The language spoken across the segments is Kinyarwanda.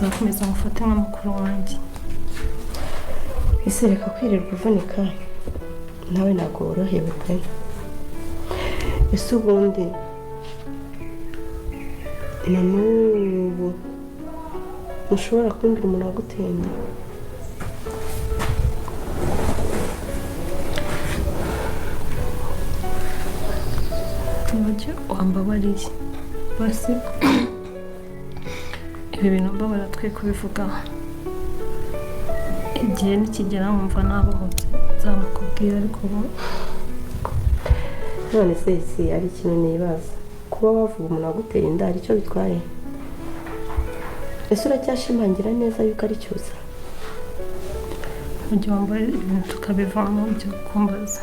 nzakomeza mufate nk'amakuru wanjye. ese reka kwirirwa uvunika nawe ntabwo worohewe pe. ese ubundi na n'ubu ntushobora kumbwira umuntu waguteye inda? ntibajye wambabariye basi ibi bintu mbabara twe kubivugaho. igihe nikigera nkumva nabohotse nzamukubwira, ariko ubu none se isi ari ikintu nibaza, kuba wavuga umuntu waguteye inda hari icyo bitwaye? ese uracyashimangira neza yuko ari cyusa? mu gihe wambaye ibintu tukabivamo byo kumbaza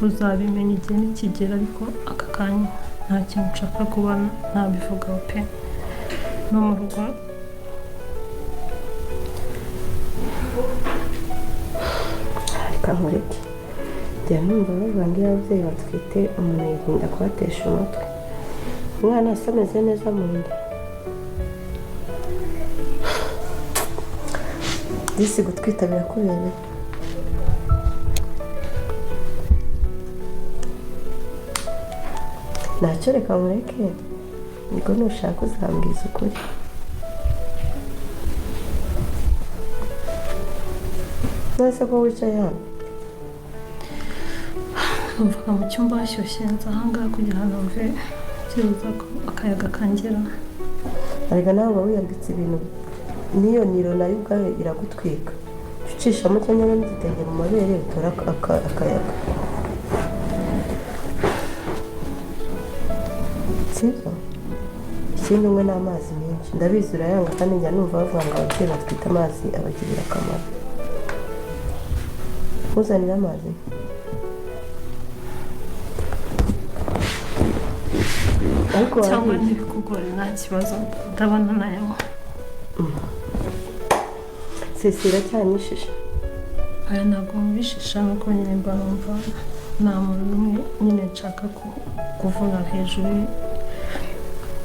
uzabimenya igihe nikigera, ariko aka kanya nta kintu nshaka kuba nabivugaho pe. no mu rugo reka nkureke. njya numva bavuga ngo iyo ababyeyi batwite umuntu yirinda kubatesha umutwe. umwana asa ameze neza mu nda. disi gutwita birakubereye? ntacyo, reka nkureke, ubwo nushaka uzambwiza ukuri. nose ko wicaye hano? numvaga mu cyumba hashyushye, nza ahangaha kugira ngo mve byibuza ko akayaga kangera. arega nawe uba wiyambitse ibintu, n'iyo niro nayo ubwayo iragutwika. ucishamo cyangwa n'igitenge mu mabere utora akayaga, sibyo? ikindi umwe n'amazi menshi, ndabizi urayanga, kandi njya numva bavuga ngo ababyeyi batwite amazi abagirira akamaro. ntuzanire amazi. ariko cyangwa ntibikugore nta kibazo, ndabona nayo sesi iracyanyishisha. aya ntabwo mubishisha, nuko nyine mba numva nta muntu n'umwe nyine nshaka kuvuna hejuru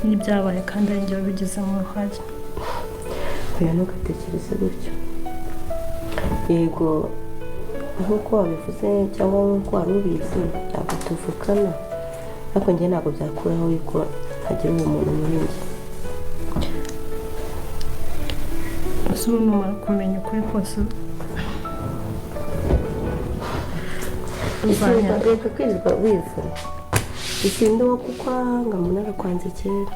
n'ibyabaye, kandi ari njye wabigizemo uruhare. oya ntugatekereze gutyo. yego nk'uko wabivuze cyangwa nk'uko wari ubizi ntabwo tuvukana, ariko njye ntabwo byakuraho yuko hagira uwo muntu muri njye. ese ubu numara kumenya ukuri kose reka kwirirwa wivuna. isinde wo kukwanga umuntu agakwanze kera,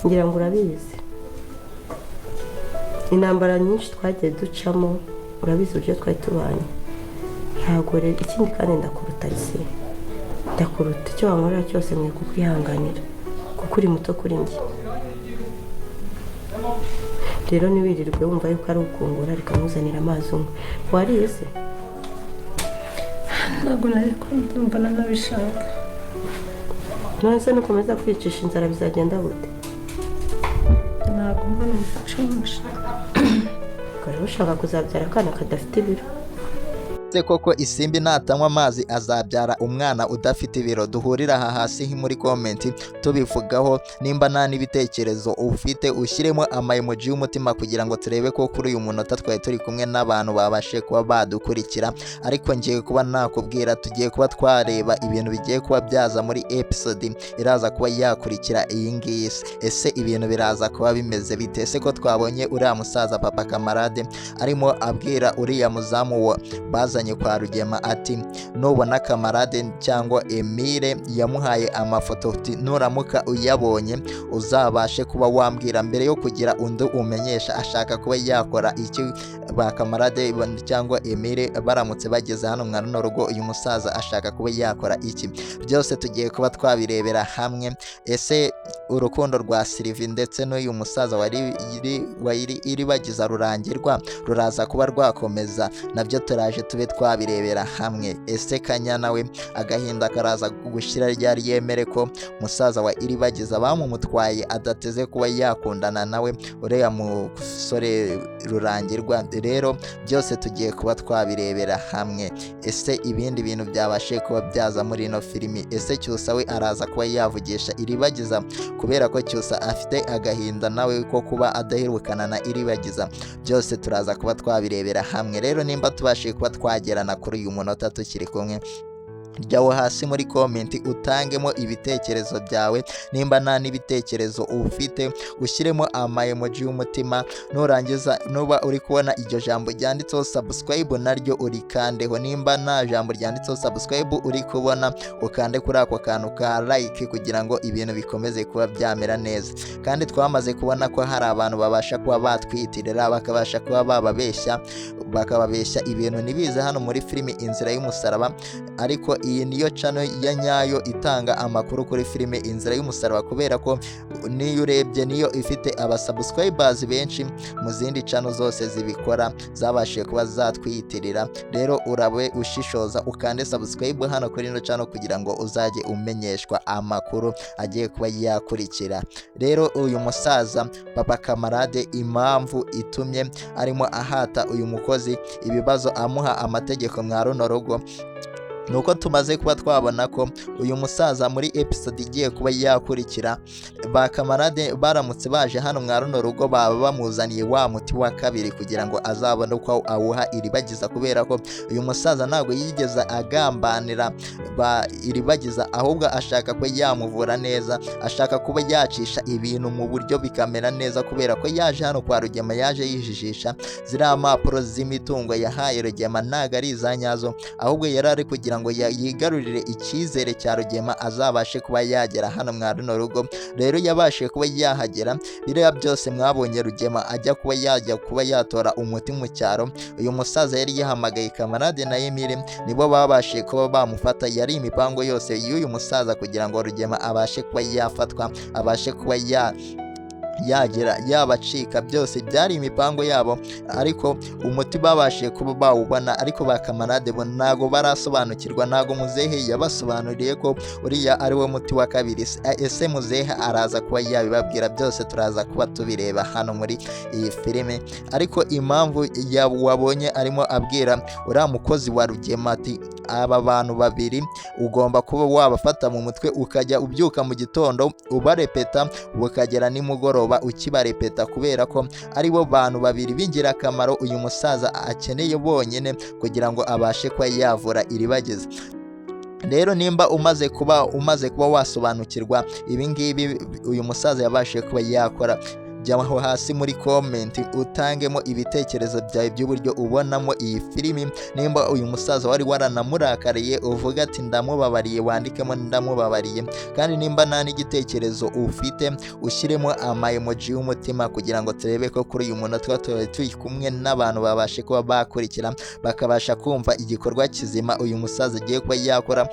ngira ngo urabizi. intambara nyinshi twagiye ducamo urabizi uburyo twari tubanye. ntabwo rero ikindi kandi ndakuruta isi, ndakuruta. icyo wankorera cyose mwe kukwihanganira kuko uri muto kuri njye. rero ntiwirirwe wumva yuko ari ukungura, reka muzanira amazi umwe. wariye se? ntabwo nari kumva nanabishaka. none se nukomeza kwicisha inzara bizagenda gute? ntabwo mba numva nshonje. ukaba ushaka kuzabyara akana kadafite ibiro? se koko isimbi natanywa amazi azabyara umwana udafite ibiro? duhurira aha hasi muri komenti tubivugaho. nimba nta n'ibitekerezo ufite ushyiremo amayemoji y'umutima kugira ngo turebe ko kuri uyu munota twari turi kumwe n'abantu babashe kuba badukurikira. ariko ngiye kuba nakubwira, tugiye kuba twareba ibintu bigiye kuba byaza muri episode iraza kuba yakurikira iyi ngiyi. ese ibintu biraza kuba bimeze bite? ese ko twabonye uriya musaza papa Kamarade arimo abwira uriya muzamu bazanye kwa Rugema ati nubona Kamarade cyangwa Emile yamuhaye amafoto, nuramuka uyabonye uzabashe kuba wambwira mbere yo kugira undi umenyesha ashaka kuba yakora iki. ba Kamarade cyangwa Emile baramutse bageze hano mwa runo rugo, uyu musaza ashaka kuba yakora iki? byose tugiye kuba twabirebera hamwe. ese urukundo rwa Sylvie ndetse n'uyu musaza wari iribagiza rurangirwa, ruraza kuba rwakomeza? nabyo turaje tube twabirebera hamwe. Ese Kanyana we agahinda karaza gushira ryari yemere ko musaza wa Iribagiza bamumutwaye adateze kuba yakundana nawe uriya musore Rurangirwa? Rero byose tugiye kuba twabirebera hamwe. Ese ibindi bintu byabashe kuba byaza muri ino filimi? Ese Cyusa we araza kuba yavugisha Iribagiza kubera ko Cyusa afite agahinda nawe ko kuba adaherukana na Iribagiza? Byose turaza kuba twabirebera hamwe. Rero nimba tubashe kuba twagerana kuri uyu munota tukiri kumwe, jyaho hasi muri komenti utangemo ibitekerezo byawe. Nimba nta n'ibitekerezo ufite ushyiremo emoji y'umutima, nurangiza nuba uri kubona iryo jambo ryanditseho subscribe naryo urikandeho. Nimba nta jambo ryanditseho subscribe uri kubona, ukande kuri ako kantu ka like kugira ngo ibintu bikomeze kuba byamera neza. Kandi twamaze kubona ko hari abantu babasha kuba batwiyitirira bakabasha kuba bakababeshya ibintu nibize hano muri filimi Inzira y'Umusaraba, ariko iyi niyo channel ya nyayo itanga amakuru kuri filime Inzira y'Umusaraba, kubera ko niyo urebye niyo ifite abasubscribers benshi mu zindi channel zose zibikora zabashije kuba zatwiyitirira. Rero urabe ushishoza ukande subscribe hano kuri ino channel kugira ngo uzajye umenyeshwa amakuru agiye kuba yakurikira. Rero uyu musaza Papa Kamarade impamvu itumye arimo ahata uyu mukozi ibibazo amuha amategeko mwa runo rugo, nuko tumaze kuba twabona ko uyu musaza muri episode igiye kuba yakurikira ba Kamarade baramutse baje hano mwa runo rugo baba bamuzaniye wa muti wa kabiri kugira ngo azabone uko awuha Iribagiza, kubera ko uyu musaza ntabwo yigeze agambanira ba Iribagiza, ahubwo ashaka ko yamuvura neza, ashaka kuba yacisha ibintu mu buryo bikamera neza, kubera ko yaje hano kwa Rugema yaje yijijisha ziriya mpapuro z'imitungo yahaye Rugema ntago ari izanyazo, ahubwo yarari kugira ngo yigarurire icyizere cya Rugema azabashe kuba yagera hano mwa runo rugo. Rero yabashe kuba yahagera, biriya byose mwabonye Rugema ajya kuba yatora umuti mu cyaro. Uyu musaza yari yahamagaye Kamarade na Emile, nibo babashe kuba bamufata. Yari imipango yose y'uyu musaza kugira ngo Rugema abashe kuba yafatwa, abashe kuba yabacika, byose byari imipango yabo, ariko umuti babashije kuba bawubona. Ariko ba Kamarade bo ntago barasobanukirwa, ntago muzehe yabasobanuriye ko uriya ari wo muti wa kabiri. Ese muzehe araza kuba yabibabwira? Byose turaza kuba tubireba hano muri iyi filime. Ariko impamvu wabonye arimo abwira uriya mukozi wa Rugema ati aba bantu babiri ugomba kuba wabafata mu mutwe, ukajya ubyuka mu gitondo ubarepeta, ukagera nimugoroba ukibarepeta, kubera ko ari bo bantu babiri b'ingirakamaro uyu musaza akeneye bonyine kugira ngo abashe kuba yavura Iribagiza. Rero nimba umaze kuba wasobanukirwa ibi ngibi uyu musaza yabashije kuba yakora, jyaho hasi muri komenti utangemo ibitekerezo byawe by'uburyo ubonamo iyi filimi. Nimba uyu musaza wari waranamurakariye uvuga ati ndamubabariye, wandikemo ndamubabariye. Kandi nimba nta n'igitekerezo ufite ushyiremo emoji y'umutima kugira ngo turebe ko kuri uyu munota turi kumwe n'abantu babashe kuba bakurikira, bakabasha kumva igikorwa kizima uyu musaza agiye kuba yakora,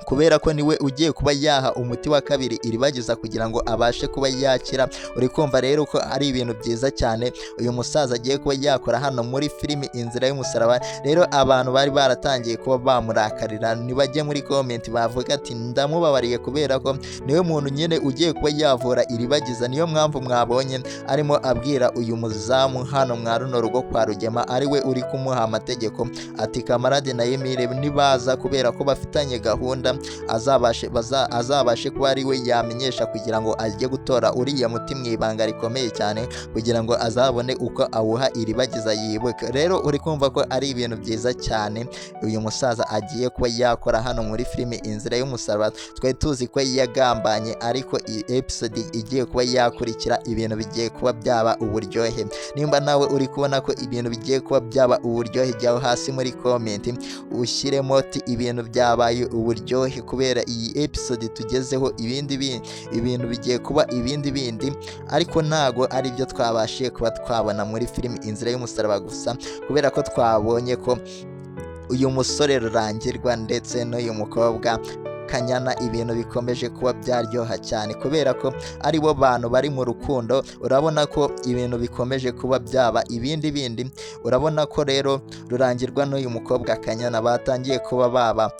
kubera ko niwe ugiye kuba yaha umuti wa kabiri Iribagiza kugira ngo abashe kuba yakira. Uri kumva rero ko ari ibintu byiza cyane uyu musaza agiye kuba yakora hano muri filimi Inzira y'Umusaraba. Rero abantu bari baratangiye kuba bamurakarira, nibajye muri komenti bavuga ati ndamubabariye, kubera ko niwe muntu nyine ugiye kuba yavura Iribagiza. Niyo mpamvu mwabonye arimo abwira uyu muzamu hano mwa runo rugo kwa Rugema, ari we uri kumuha amategeko ati Kamarade na Emile nibaza, kubera ko bafitanye gahunda, azabashe kuba ari we yamenyesha kugira ngo ajye gutora uriya muti mu ibanga rikomeye cyane, kugira ngo azabone uko awuha Iribagiza yibuke. Rero uri kumva ko ari ibintu byiza cyane uyu musaza agiye kuba yakora hano muri filimi Inzira y'Umusaraba. Twari tuzi ko yagambanye, ariko iyi episode igiye kuba yakurikira ibintu bigiye kuba byaba uburyohe. Nimba nawe uri kubona ko ibintu bigiye kuba byaba uburyohe, jyaho hasi muri komenti ushyiremo ibintu byabaye uburyohe, kubera iyi episode tugezeho ibintu bigiye kuba ibindi bindi, ariko ntago ari byo twabashije kuba twabona muri filimi Inzira y'Umusaraba gusa, kubera ko twabonye ko uyu musore Rurangirwa ndetse n'uyu mukobwa Kanyana ibintu bikomeje kuba byaryoha cyane kubera ko ari bo bantu bari mu rukundo. Urabona ko ibintu bikomeje kuba byaba ibindi bindi. Urabona ko rero Rurangirwa n'uyu mukobwa Kanyana batangiye kuba baba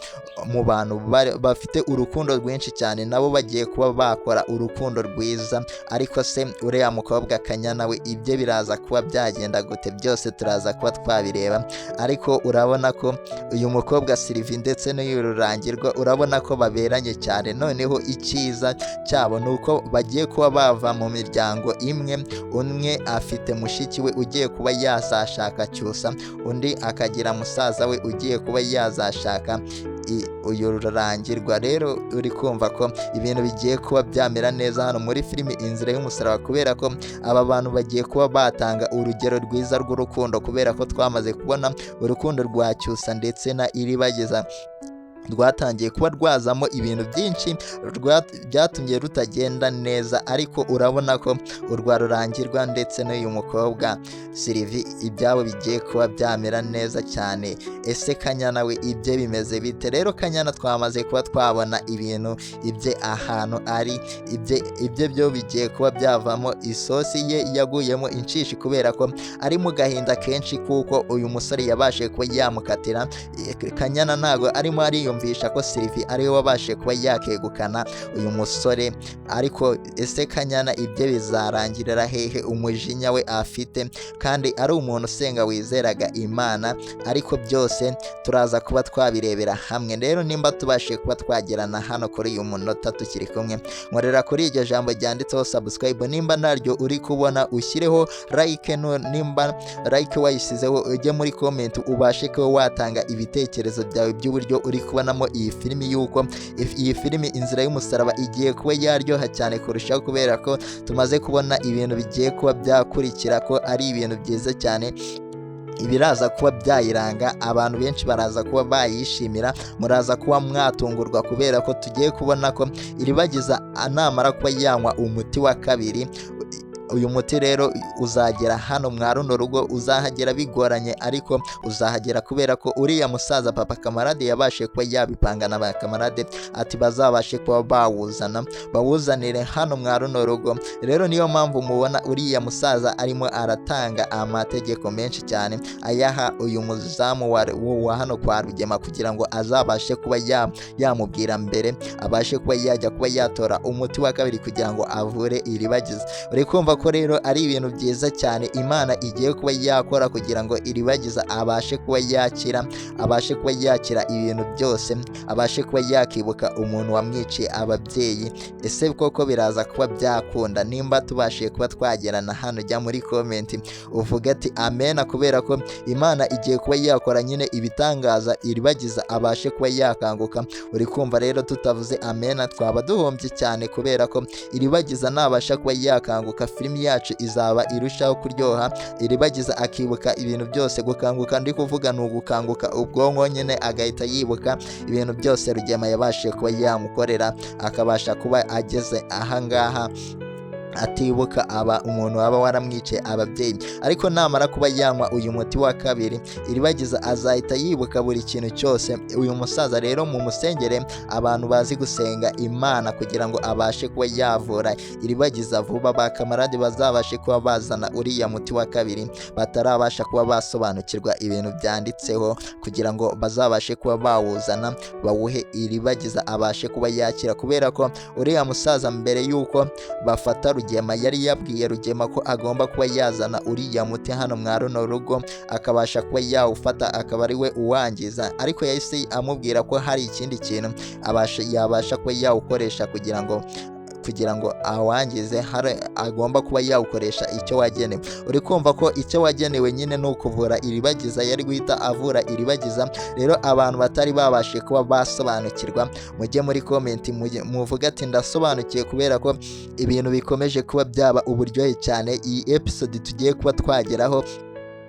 mu bantu bafite urukundo rwinshi cyane, nabo bagiye kuba bakora urukundo rwiza. Ariko se uriya mukobwa Kanyana we ibye biraza kuba byagenda gute? Byose turaza kuba twabireba. Ariko urabona ko uyu mukobwa Sylvie ndetse n'uyu Rurangirwa urabona ko baberanye cyane. Noneho icyiza cyabo ni uko bagiye kuba bava mu miryango imwe. Umwe afite mushiki we ugiye kuba yazashaka Cyusa, undi akagira musaza we ugiye kuba yazashaka uyu Rurangirwa. Rero uri kumva ko ibintu bigiye kuba byamera neza hano muri filimi Inzira y'Umusaraba, kubera ko aba bantu bagiye kuba batanga urugero rwiza rw'urukundo, kubera ko twamaze kubona urukundo rwa Cyusa ndetse na Iribagiza rwatangiye kuba rwazamo ibintu byinshi byatumye rutagenda neza. Ariko urabona ko urwa Rurangirwa ndetse n'uyu mukobwa Sylvie ibyabo bigiye kuba byamera neza cyane. Ese Kanyana we ibye bimeze bite? Rero Kanyana twamaze kuba twabona ibintu ibye ahantu ari, ibye byo bigiye kuba byavamo isosi ye yaguyemo inshishi, kubera ko ari mu gahinda kenshi kuko uyu musore yabashe kuba yamukatira. Kanyana ntago arimo ariyumvisha ko Sylvie ariwe wabashe kuba yakegukana uyu musore. Ariko ese Kanyana ibye bizarangirira hehe? Umujinya we afite, kandi ari umuntu usenga wizeraga Imana. Ariko byose turaza kuba twabirebera hamwe. Rero nimba tubashe kuba twagerana hano kuri uyu munota tukiri kumwe, nkorera kuri iryo jambo ryanditseho subscribe. Nimba naryo uri kubona ushyireho like, nimba like wayisizeho ujye muri comment ubashe kuba watanga ibitekerezo byawe by'uburyo uri kubonamo iyi filimi, yuko iyi filimi Inzira y'Umusaraba igiye kuba yaryoha cyane kurushaho, kubera ko tumaze kubona ibintu bigiye kuba byakurikira ko ari ibintu byiza cyane. Ibiraza kuba byayiranga, abantu benshi baraza kuba bayishimira, muraza kuba mwatungurwa kubera ko tugiye kubona ko Iribagiza namara kuba yanywa umuti wa kabiri. Uyu muti rero uzagera hano mwa runo rugo, uzahagera bigoranye ariko uzahagera kubera ko uriya musaza papa Kamarade yabashe kuba yabipanga na ba Kamarade ati bazabashe kuba bawuzanire hano mwa runo rugo. Rero niyo mpamvu mubona uriya musaza arimo aratanga amategeko menshi cyane ayaha uyu muzamu wa hano kwa Rugema, kugira ngo azabashe kuba yamubwira mbere, abashe kuba yajya kuba yatora umuti wa kabiri kugira ngo avure Iribagiza. Uri kumva ko rero ari ibintu byiza cyane Imana igiye kuba yakora kugira ngo Iribagiza abashe kuba yakira ibintu byose, abashe kuba yakibuka umuntu wamwiciye ababyeyi. Ese koko biraza kuba byakunda? Nimba tubashiye kuba twagerana hano, jya muri comment uvuga ati amena, kubera ko Imana igiye kuba yakora nyine ibitangaza, Iribagiza abashe kuba yakanguka. Uri kumva rero tutavuze amena twaba duhombye cyane, kubera ko Iribagiza nabasha kuba yakanguka filimi yacu izaba irushaho kuryoha. Iribagiza akibuka ibintu byose. Gukanguka ndi kuvuga ni ugukanguka ubwonko nyine, agahita yibuka ibintu byose Rugema yabashije kuba yamukorera, akabasha kuba ageze ahangaha atibuka umuntu waba waramwiciye ababyeyi. Ariko namara kuba yanywa uyu muti wa kabiri, Iribagiza azahita yibuka buri kintu cyose. Uyu musaza rero mu musengere abantu bazi gusenga Imana kugira ngo abashe kuba yavura Iribagiza vuba. Ba Kamarade bazabashe kuba bazana uriya muti wa kabiri, batarabasha kuba basobanukirwa ibintu byanditseho, kugira ngo bazabashe kuba bawuzana bawuhe Iribagiza abashe kuba yakira, kubera ko uriya musaza mbere yuko bafata Rugema yari yabwiye Rugema ko agomba kuba yazana uriya muti hano mwa runo rugo, akabasha kuba yawufata akaba ari we uwangiza. Ariko yahise amubwira ko hari ikindi kintu yabasha kuba yawukoresha kugira ngo awangize, agomba kuba yawukoresha icyo wagenewe. Uri kumva ko icyo wagenewe nyine ni ukuvura Iribagiza, yari guhita avura Iribagiza. Rero abantu batari babashe kuba basobanukirwa, mujye muri comment muvuga ati ndasobanukiye, kubera ko ibintu bikomeje kuba byaba uburyohe cyane. Iyi episode tugiye kuba twageraho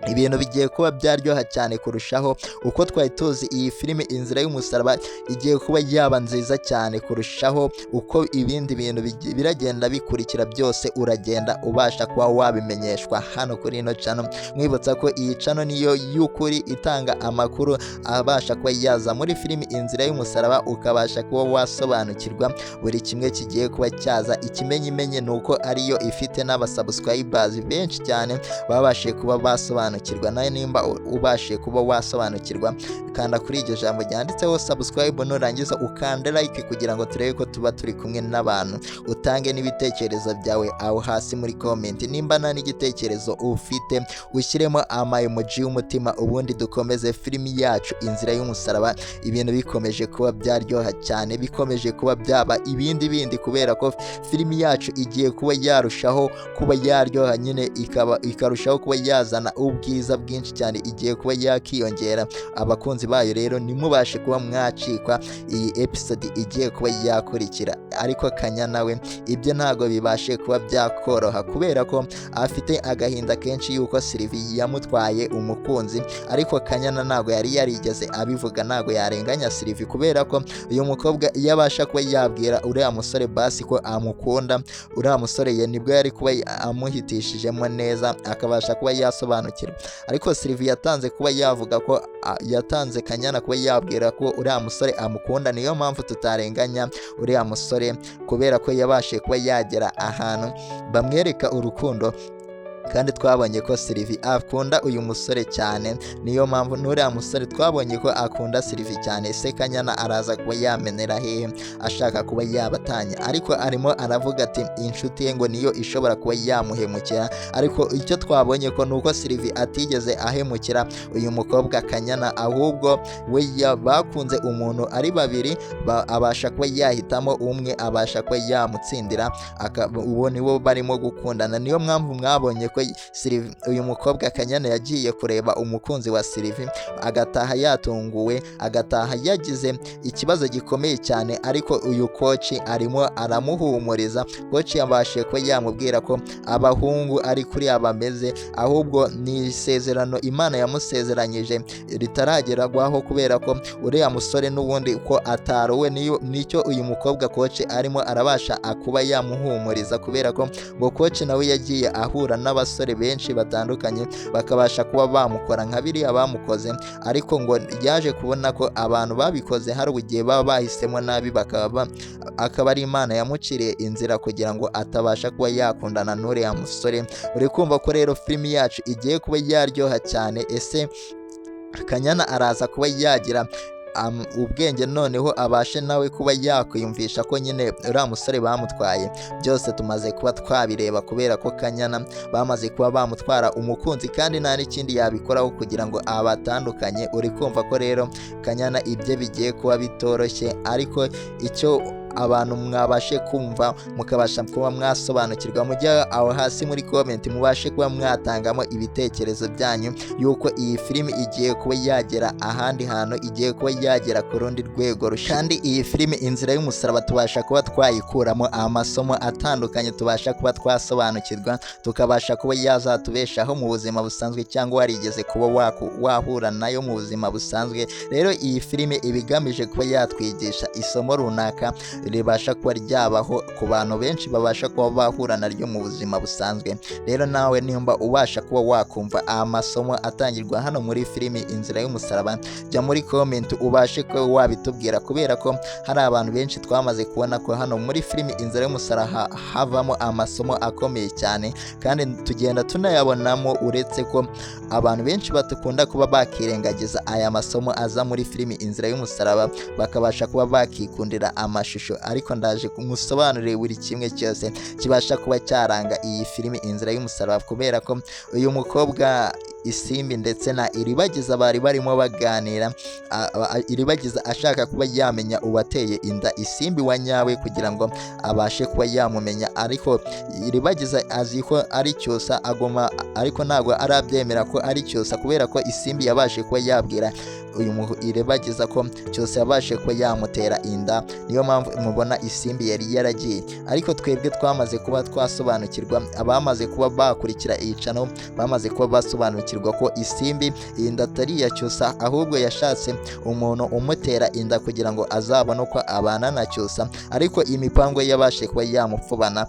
ibintu bigiye kuba byaryoha cyane kurushaho uko twari tuzi. Iyi filime Inzira y'Umusaraba igiye kuba yaba nziza cyane kurushaho uko ibindi bintu biragenda bikurikira byose, uragenda ubasha kuba wabimenyeshwa hano kuri ino channel. Mwibutsa ko iyi channel niyo y'ukuri itanga amakuru abasha kuba yaza muri filime Inzira y'Umusaraba, ukabasha kuba wasobanukirwa buri kimwe kigiye kuba cyaza. Ikimenyimenye ni uko ariyo ifite n'abasubscribers benshi cyane babashe kuba basobanukirwa. Nawe nimba ubashe kuba wasobanukirwa, kanda kuri iryo jambo ryanditseho subscribe, nurangiza ukande like kugira ngo turebe ko tuba turi kumwe n'abantu. Utange n'ibitekerezo byawe aho hasi muri comment. Nimba nta n'igitekerezo ufite ushyiremo emoji y'umutima, ubundi dukomeze filimi yacu Inzira y'Umusaraba. Ibintu bikomeje kuba byaryoha cyane, bikomeje kuba byaba ibindi kubera ko filimi yacu igiye kuba yarushaho kuba yaryoha nyine, ikarushaho kuba yazana ubwiza bwinshi cyane, igiye kuba yakiyongera. Abakunzi bayo rero nimubashe kuba mwacikwa iyi episode igiye kuba yakurikira. Ariko Kanyana we ibyo ntago bibashe kuba byakoroha kubera ko afite agahinda kenshi yuko Sylvie yamutwaye umukunzi, ariko Kanyana ntago yari yarigeze abivuga, ntago yarenganya Sylvie kubera ko uyu mukobwa yabasha kuba yabwira uriya musore basi ko amukunda. Uriya musore ye nibwo yari kuba amuhitishijemo neza, akabasha kuba yasobanukirwa. Ariko Sylvie yatanze kuba yavuga ko yatanze Kanyana kuba yabwira ko uriya musore amukunda. Niyo mpamvu tutarenganya uriya musore kubera ko yabashe kuba yagera ahantu bamwereka urukundo, kandi twabonye ko Sylvie akunda uyu musore cyane. Niyo mpamvu n'uriya musore twabonye ko akunda Sylvie cyane. Se Kanyana araza kuba yamenera hehe ashaka kuba yabatanya, ariko arimo aravuga ati inshuti ye ngo niyo ishobora kuba yamuhemukira. Ariko icyo twabonye ko nuko Sylvie atigeze ahemukira uyu mukobwa Kanyana, ahubwo we bakunze umuntu ari babiri, abasha kuba yahitamo umwe, abasha kuba yamutsindira, uwo nibo barimo gukundana. Niyo mpamvu mwabonye ko uyu mukobwa Kanyana yagiye kureba umukunzi wa Sylvie, agataha yatunguwe, agataha yagize ikibazo gikomeye cyane. Ariko uyu koci arimo aramuhumuriza. Koci yabashe ko yamubwira ko abahungu ari kuri abameze, ahubwo ni isezerano Imana yamusezeranyije ritarageragwaho kubera ko uriya musore n'ubundi ko atarowe. Nicyo uyu mukobwa koci arimo arabasha kuba yamuhumuriza kubera ko ngo koci nawe yagiye ahura n'abasore benshi batandukanye bakabasha kuba bamukora nka biriya bamukoze, ariko ngo yaje kubona ko abantu babikoze hari ugiye baba bahisemo nabi, akaba ari Imana yamuciriye inzira kugira ngo atabasha kuba yakundana n'uriya musore. Uri kumva ko rero filimi yacu igiye kuba yaryoha cyane. Ese Kanyana araza kuba yagira ubwenge noneho abashe nawe kuba yakwiyumvisha ko nyine uriya musore bamutwaye? Byose tumaze kuba twabireba kubera ko Kanyana bamaze kuba bamutwara umukunzi, kandi nta n'ikindi yabikoraho kugira ngo abatandukanye. Uri kumva ko rero Kanyana ibye bigiye kuba bitoroshye, ariko icyo abantu mwabashe kumva mukabasha kuba mwasobanukirwa, mujye aho hasi muri comment mubashe kuba mwatangamo ibitekerezo byanyu yuko iyi filimi igiye kuba yagera ahandi hantu, igiye kuba yagera ku rundi rwego. Kandi iyi filimi Inzira y'Umusaraba tubasha kuba twayikuramo amasomo atandukanye, tubasha kuba twasobanukirwa, tukabasha kuba yazatubeshaho mu buzima busanzwe cyangwa warigeze kuba wahura nayo mu buzima busanzwe. Rero iyi filimi ibigamije kuba yatwigisha isomo runaka ribasha kuba ryabaho ku bantu benshi babasha kuba bahura naryo mu buzima busanzwe. Rero nawe nimba ubasha kuba wakumva amasomo atangirwa hano muri filimi Inzira y'Umusaraba, jya muri comment ubashe kuba wabitubwira, kubera ko hari abantu benshi twamaze kubona ko hano muri filimi Inzira y'Umusaraba havamo amasomo akomeye cyane, kandi tugenda tunayabonamo. Uretse ko abantu benshi batakunda kuba bakirengagiza aya masomo aza muri filimi Inzira y'Umusaraba, bakabasha kuba bakikundira amashusho, ariko ndaje kumusobanurira buri kimwe cyose kibasha kuba cyaranga iyi filimi Inzira y'Umusaraba, kubera ko uyu mukobwa Isimbi ndetse na Iribagiza bari barimo baganira. Iribagiza ashaka kuba yamenya uwateye inda Isimbi wa nyawe kugira ngo abashe kuba yamumenya, ariko Iribagiza azi ko ari cyusa agoma, ariko ntabwo arabyemera ko ari cyusa kubera ko Isimbi yabashe kuba yabwira uyu Iribagiza ko cyose yabashe kuba yamutera inda. Niyo mpamvu mubona Isimbi yari yaragiye, ariko twebwe twamaze kuba twasobanukirwa, abamaze kuba bakurikira iyi channel bamaze kuba basobanukirwa gusobanukirwa ko isimbi iyi nda atari iya Cyusa ahubwo yashatse umuntu umutera inda kugira ngo azabone uko abana na Cyusa, ariko imipango yabashe kuba yamupfubana.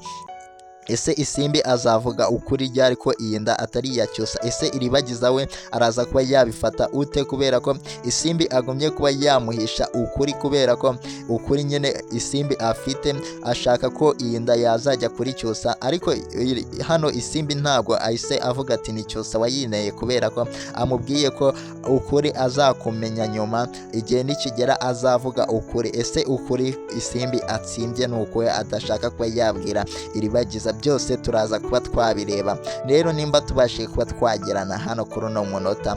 Ese isimbi azavuga ukuri ryari ko iyi nda atari iya Cyusa? Ese Iribagiza we araza kuba yabifata ute, kubera ko isimbi agumye kuba yamuhisha ukuri, kubera ko ukuri nyine isimbi afite ashaka ko iyi nda yazajya kuri Cyusa, ariko hano isimbi ntabwo ahise avuga ati ni Cyusa wayineye, kubera ko amubwiye ko ukuri azakumenya nyuma, igihe nikigera azavuga ukuri. Ese ukuri isimbi atsimbye ni ukuhe adashaka kuba yabwira Iribagiza? Byose turaza kuba twabireba. Rero nimba tubashije kuba twagerana hano kuri uno munota,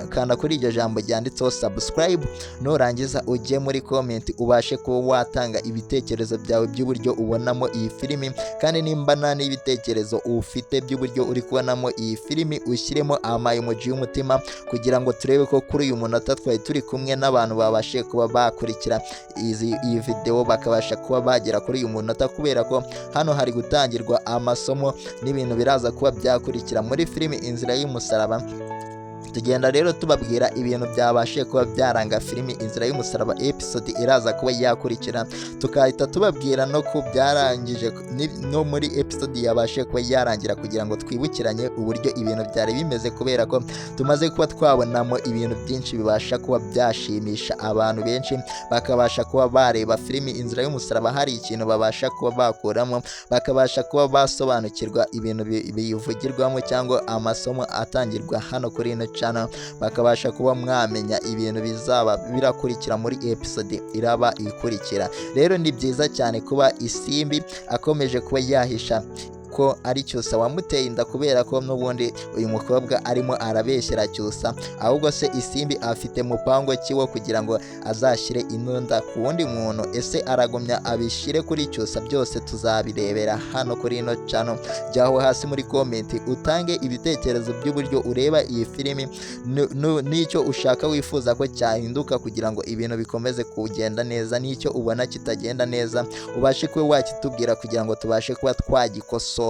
kanda kuri iryo jambo ryanditseho subscribe, nurangiza ujye muri comment ubashe kuba watanga ibitekerezo byawe by'uburyo ubonamo iyi filimi, kandi nimba nta n'ibitekerezo ufite by'uburyo uri kubonamo iyi filimi ushyiremo emoji y'umutima, kugira ngo turebe ko kuri uyu munota twari turi kumwe n'abantu babashe kuba bakurikira iyi video bakabasha kuba bagera kuri uyu munota, kubera ko hano hari gutangirwa amasomo n'ibintu biraza kuba byakurikira muri filimi Inzira y'Umusaraba. Tugenda rero tubabwira ibintu byabashe kuba byaranga filimi Inzira y'Umusaraba episode iraza kuba yakurikira, tukahita tubabwira no ku byarangije no muri episode yabashe kuba yarangira, kugira ngo twibukiranye uburyo ibintu byari bimeze, kubera ko tumaze kuba twabonamo ibintu byinshi bibasha kuba byashimisha abantu benshi, bakabasha kuba bareba filimi Inzira y'Umusaraba hari ikintu babasha kuba bakuramo, bakabasha kuba basobanukirwa ibintu biyivugirwamo cyangwa amasomo atangirwa hano kuri ino channel, bakabasha kuba mwamenya ibintu bizaba birakurikira muri episode iraba ikurikira. Rero ni byiza cyane kuba isimbi akomeje kuba yahisha ko ari Cyusa wamuteye inda, kubera ko n'ubundi uyu mukobwa arimo arabeshyera Cyusa, ahubwo se isimbi afite mupango kiwo kugira ngo azashyire inunda ku wundi muntu. Ese aragumya abishyire kuri Cyusa? Byose tuzabirebera hano kuri ino channel. Jyaho hasi muri comment utange ibitekerezo by'uburyo ureba iyi filimi, n'icyo ushaka wifuza ko cyahinduka kugira ngo ibintu bikomeze kugenda neza, n'icyo ubona kitagenda neza ubashe kuba wakitubwira kugira ngo tubashe kuba twagikosora